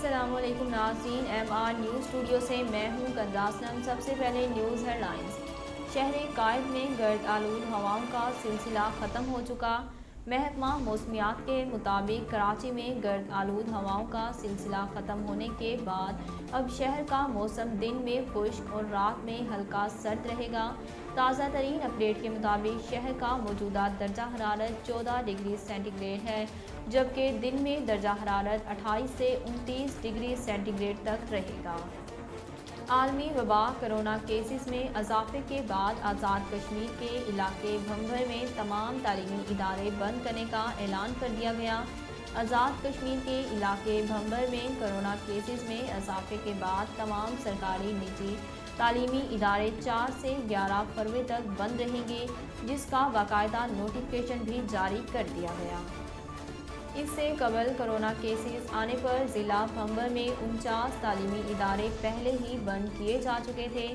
السلام علیکم ناظرین، ایم آر نیوز اسٹوڈیو سے میں ہوں کنزاسنم۔ سب سے پہلے نیوز ہیڈ لائنز۔ شہر قائد میں گرد آلود ہواؤں کا سلسلہ ختم ہو چکا۔ محکمہ موسمیات کے مطابق کراچی میں گرد آلود ہواؤں کا سلسلہ ختم ہونے کے بعد اب شہر کا موسم دن میں خشک اور رات میں ہلکا سرد رہے گا۔ تازہ ترین اپڈیٹ کے مطابق شہر کا موجودہ درجہ حرارت 14 ڈگری سینٹی گریڈ ہے، جبکہ دن میں درجہ حرارت 28 سے 29 ڈگری سینٹی گریڈ تک رہے گا۔ عالمی وبا کرونا کیسز میں اضافے کے بعد آزاد کشمیر کے علاقے بھنبھر میں تمام تعلیمی ادارے بند کرنے کا اعلان کر دیا گیا۔ آزاد کشمیر کے علاقے بھنبھر میں کرونا کیسز میں اضافے کے بعد تمام سرکاری نجی تعلیمی ادارے 4 سے 11 فروری تک بند رہیں گے، جس کا باقاعدہ نوٹیفکیشن بھی جاری کر دیا گیا۔ اس سے قبل کرونا کیسز آنے پر ضلع بھنبھر میں 49 تعلیمی ادارے پہلے ہی بند کیے جا چکے تھے۔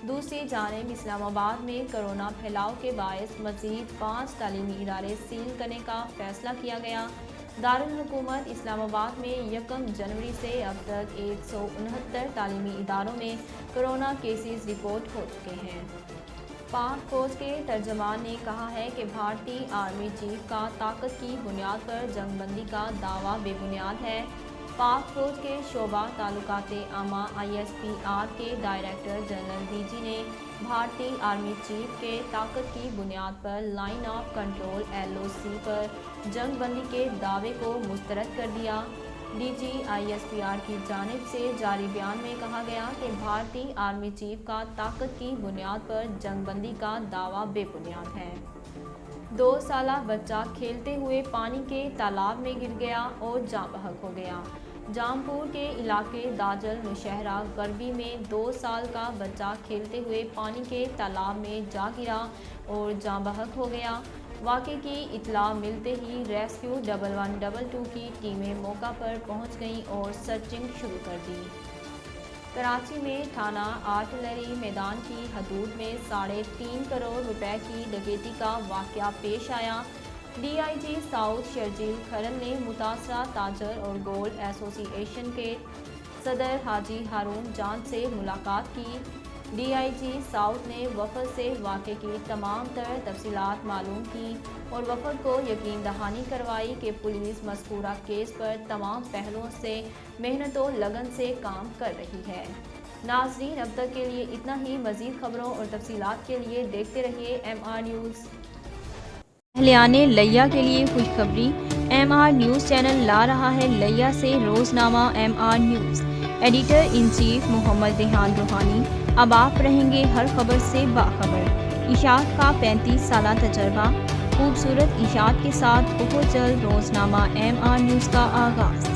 دوسری جانب اسلام آباد میں کرونا پھیلاؤ کے باعث مزید 5 تعلیمی ادارے سیل کرنے کا فیصلہ کیا گیا۔ دارالحکومت اسلام آباد میں 1 جنوری سے اب تک 169 تعلیمی اداروں میں کرونا کیسز رپورٹ ہو چکے ہیں۔ پاک فوج کے ترجمان نے کہا ہے کہ بھارتی آرمی چیف کا طاقت کی بنیاد پر جنگ بندی کا دعویٰ بے بنیاد ہے۔ پاک فوج کے شعبہ تعلقات عامہ ISPR کے ڈائریکٹر جنرل DG نے بھارتی آرمی چیف کے طاقت کی بنیاد پر لائن آف کنٹرول LOC پر جنگ بندی کے دعوے کو مسترد کر دیا۔ DG ISPR کی جانب سے جاری بیان میں کہا گیا کہ بھارتی آرمی چیف کا طاقت کی بنیاد پر جنگ بندی کا دعویٰ بے بنیاد ہے۔ 2 سالہ بچہ کھیلتے ہوئے پانی کے تالاب میں گر گیا اور جاں بحق ہو گیا۔ جامپور کے علاقے داجل نوشہرہ غربی میں 2 سال کا بچہ کھیلتے ہوئے پانی کے تالاب میں جا گرا اور جاں بحق ہو گیا۔ واقعے کی اطلاع ملتے ہی ریسکیو 1112 کی ٹیمیں موقع پر پہنچ گئیں اور سرچنگ شروع کر دی۔ کراچی میں تھانہ آرٹلری میدان کی حدود میں 3.5 کروڑ روپے کی ڈکیتی کا واقعہ پیش آیا۔ DIG ساؤتھ شرجیل کھرن نے متاثرہ تاجر اور گولڈ ایسوسی ایشن کے صدر حاجی ہارون جان سے ملاقات کی۔ DIG ساؤتھ نے وفد سے واقعے کی تمام تر تفصیلات معلوم کی اور وفد کو یقین دہانی کروائی کہ پولیس مذکورہ کیس پر تمام پہلوؤں سے محنت و لگن سے کام کر رہی ہے۔ ناظرین، اب تک کے لیے اتنا ہی۔ مزید خبروں اور تفصیلات کے لیے دیکھتے رہیے MR نیوز۔ اہلیان لیا کے لیے خوشخبری، MR نیوز چینل لا رہا ہے لیا سے روزنامہ MR news. Editor in chief Muhammad Rehan Rohani. اب آپ رہیں گے ہر خبر سے باخبر۔ اشاعت کا 35 سالہ تجربہ، خوبصورت اشاعت کے ساتھ بہت جلد روزنامہ MR نیوز کا آغاز۔